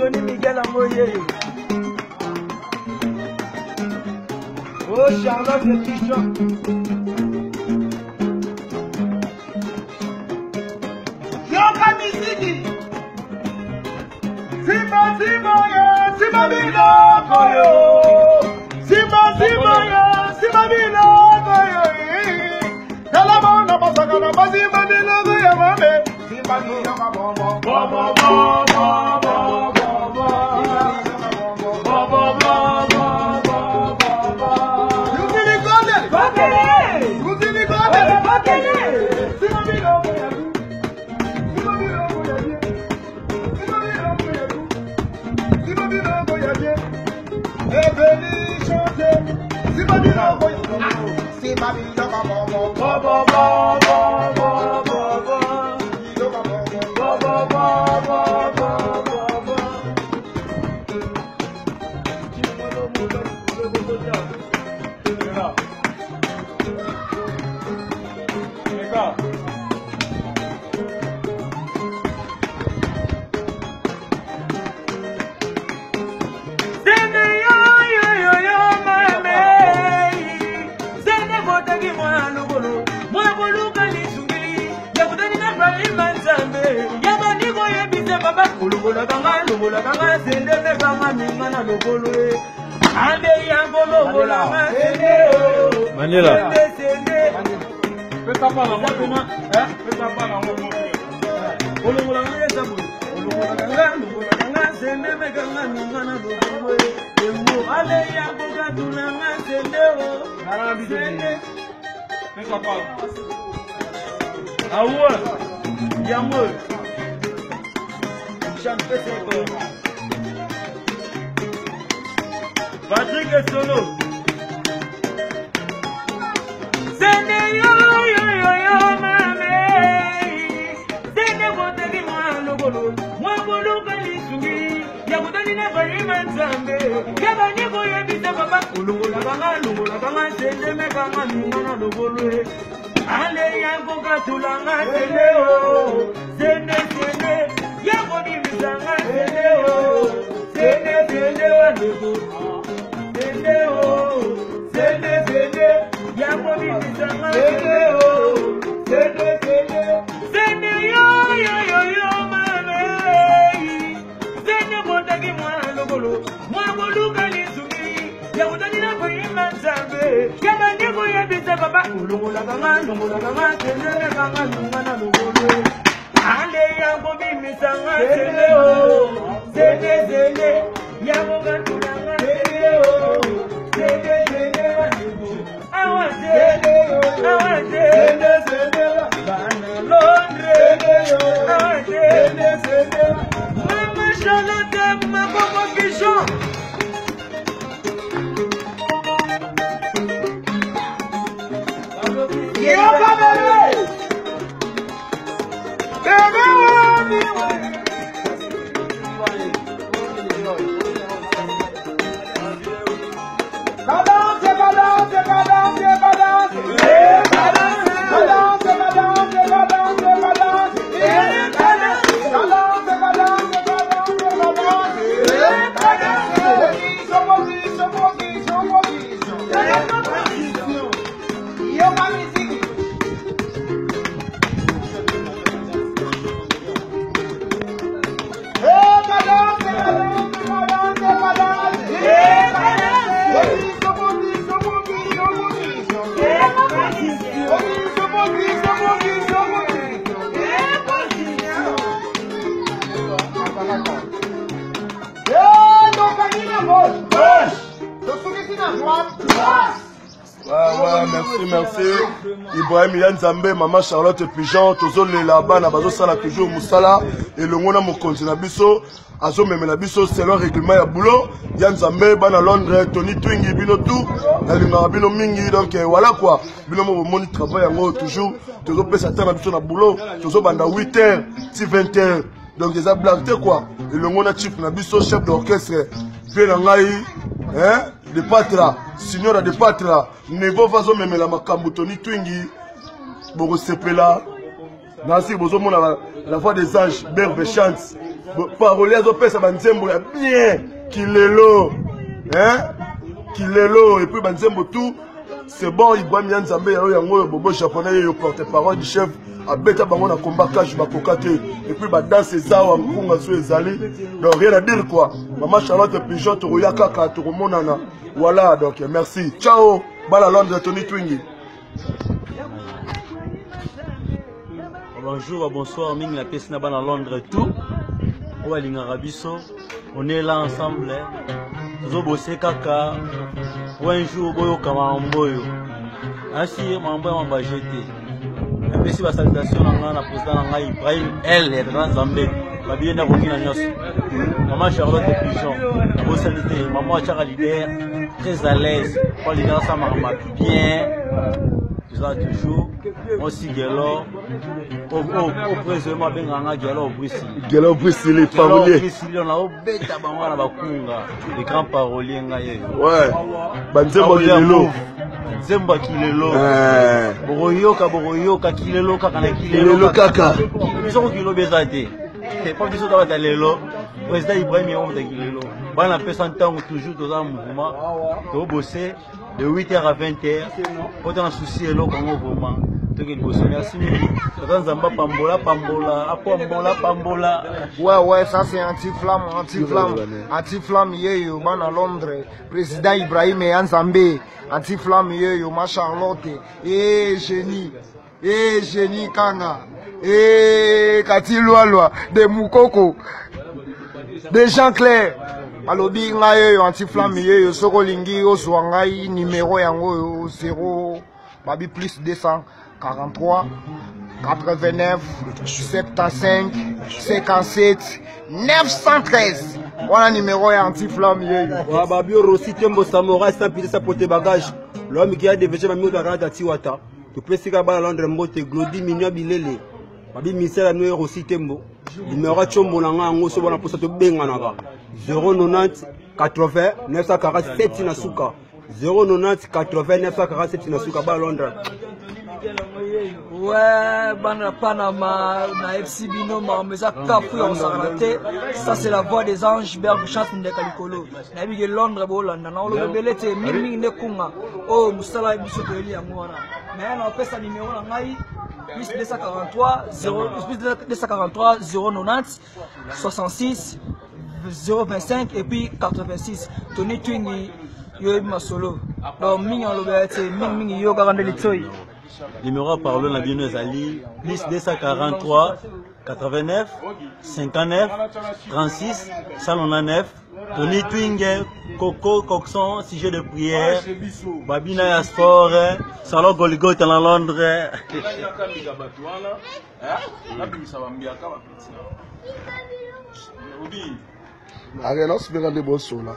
Tony Miguel Amoye. Oh, Charlotte le Pichon. Yoka Misiki. Simba Simba yo, Simba Bilo koyo. Simba Simba yo, Simba Bilo koyo. Kalama na basaka na Simba Bilo koyo mame. Simba Bilo bobo bobo bobo. Manila. Patrick est solo. Sende yo mame. Sende bote ki mwa logolo. Mwa bolo kalisungi. Ya kutani na bari manzambe. Ya bani ko yebita baba. Ulungola kanga sende me kanga nungana logolo. Ale yango katulanga sende o. Sende. Ya kodi misanga sende o. Sende wandugu. Balance. Merci. Ibrahim Yanzambe, Maman Charlotte Pigeon, Tozo là-bas, Nabazo Sala toujours Moussala, et le Mona Mokonzi Nabiso, Azo Memenabiso, c'est le règlement à boulot. Yanzambe, Bana Londres, Tony Twingi, Bino tout, Nalinga Bino Mingi, donc voilà quoi. Bino Moni travaille en haut toujours, Tozo Pessatin Nabiso na boulot, Tozo Banda 8h, 20h, donc des ablatés quoi. Et le Mona Chief Nabiso, chef d'orchestre, Vélangaï, hein, de Patra, Signora de Patra, Nebo Vazo Memela Makambu, Tony Twingi, Bogo Sepela, Nancy Bozomona, la voix des anges, Berbe Chance, Parole à Zopé, ça Banzembo, bien, Kilelo, hein, Kilelo, et puis Banzembo tout, c'est bon, Ibrahim Yanzambe, Yango, Bobo japonais, le porte-parole du chef, à Beta Bangon, à combat cash, Bakokate, et puis danse Zao, Mpunga, sur les allées, donc rien à dire quoi. Maman Charlotte Pigeon, Toroya Kaka, Toromonana, voilà, donc merci. Ciao, Bala Londres, Tony Twingi. Bonjour, bonsoir, Ming la pièce n'a pas dans Londres tout. On est là ensemble. Nous bossé kaka. Un jour, boyo kama mboyo. Ainsi, mambo m'a jeté. Merci la salutation à la présidente Ibrahim L. et Grand Zambé. Ma bien n'a aucune agence. Maman Charlotte Pigeon. Vous salutez. Maman Chara leader. Très à l'aise. Pour leader, ça m'a bien. Toujours aussi Gelo au président Benganga Gelo Brissili les paroliers on a obéta bangwana bakunga les grands paroliers ngaye ouais banzembo kilelo Zemba kilelo boroyoka kilelo kaka na kilelo kaka biso kilo bezate c'est pas biso ta lelo président Ibrahim Yom de kilelo bana pesa ntango toujours dans un mouvement to bosser de 8h à 20h, quand on a souci et l'eau, on vraiment. Merci. Pambola. Ouais, ça c'est anti-flamme. Anti-flamme, yo, man à Londres. Président Ibrahim Yanzambe. Anti-flamme, yo, ma Charlotte. Génie. Kana. Katiloa, de Moukoko. Des gens clairs. Alobi ngayo anti-flamme yo sokolingi oswangai numéro yango 0 babi plus 243 89 75 57 913 voilà numéro ya anti-flamme yo wa babi Rossi Tembo Samouraï sans pitié sa porter bagage l'homme qui a déversé ma mio de Tiwata to pesika ba Londres mbote Glody Minyo Bilele babi misela no Rossi Tembo numéro chombo nanga ngo so bona posa to benganaka 090 80 947 na suka 090 80 947 na suka ba Londres. Ouais, bana Panama na FC Binoma mais ça kafu on s'arrêter ça c'est la voix des anges berbe chante de Kalikolo na bi Londres bo Londres na lo belete mingi ne kunga oh musala biso to eli yango wana mais on a fait ça numéro na ngai plus 243 090 66 025 et puis 86 Tony Twingi yo ma solo donc mingi on lo mingi yo garande litoi. Numéro parlé na bien Ali plus 243 89 59 36 199 Tony Twinge Coco Coxon sujet de prière Babina ya sport salon Golgotha à Londres. Allez, non, c'est bien de bosso là.